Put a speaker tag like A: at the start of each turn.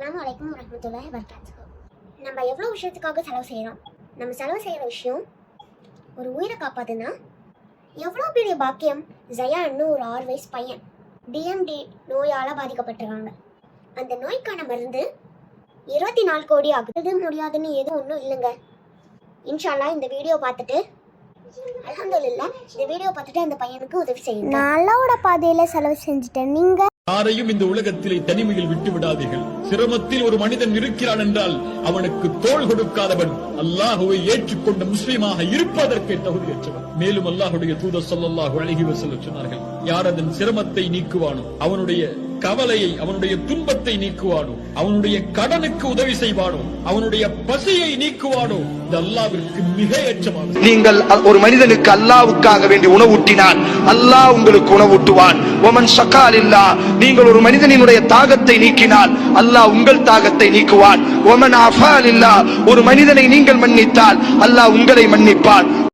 A: அஸ்ஸலாமு அலைக்கும் வரஹ்மத்துல்லாஹி வபரகாத்துஹு. நம்ம எவ்வளோ விஷயத்துக்காக செலவு செய்கிறோம். நம்ம செலவு செய்கிற விஷயம் ஒரு உயிரை காப்பாதுன்னா எவ்வளோ பெரிய பாக்கியம். ஜயான்னு ஒரு 6 வயசு பையன் டிஎம்டி நோயால் பாதிக்கப்பட்டிருக்காங்க. அந்த நோய்க்கான மருந்து 24 கோடி ஆகுது. முடியாதுன்னு எதுவும் ஒன்றும் இல்லைங்க. இன்ஷா அல்லாஹ் இந்த வீடியோ பார்த்துட்டு அல்ஹம்துலில்லாஹ் இந்த வீடியோ பார்த்துட்டு அந்த பையனுக்கு உதவி செய்யுங்க. நான் அல்லாஹ்வோட பாதையில் செலவு செஞ்சுட்டேன். நீங்கள்
B: யாரையும் இந்த உலகத்திலே தனிமையில் விட்டு விடாதீர்கள். சிரமத்தில் ஒரு மனிதன் இருக்கிறான் என்றால் அவனுக்கு தோள் கொடுக்காதவன் அல்லாஹுவை ஏற்றுக்கொண்ட முஸ்லிமாக இருப்பதற்கே தகுதியற்றவன். மேலும் அல்லாஹுடைய தூதர் ஸல்லல்லாஹு அலைஹி வஸல்லம் சொன்னார்கள், யார் அதன் சிரமத்தை நீக்குவானோ, அவனுடைய கவலையை, அவனுடைய துன்பத்தை நீக்குவானோ, அவனுடைய கடனுக்கு உதவி செய்வானோ, அவனுடைய பசியை நீக்குவானோ, இது அல்லாஹ்விற்கு மிக ஏற்றமானது.
C: நீங்கள் ஒரு மனிதனுக்கு அல்லாஹ்வுக்காக வேண்டி உணவூட்டினால் அல்லாஹ் உங்களுக்கு உணவூட்டுவான். ஒமன் ஷகாலில்லா, நீங்கள் ஒரு மனிதனினுடைய தாகத்தை நீக்கினால் அல்லாஹ் உங்கள் தாகத்தை நீக்குவான். ஒமன் அஃபாலில்லா, ஒரு மனிதனை நீங்கள் மன்னித்தால் அல்லாஹ் உங்களை மன்னிப்பான்.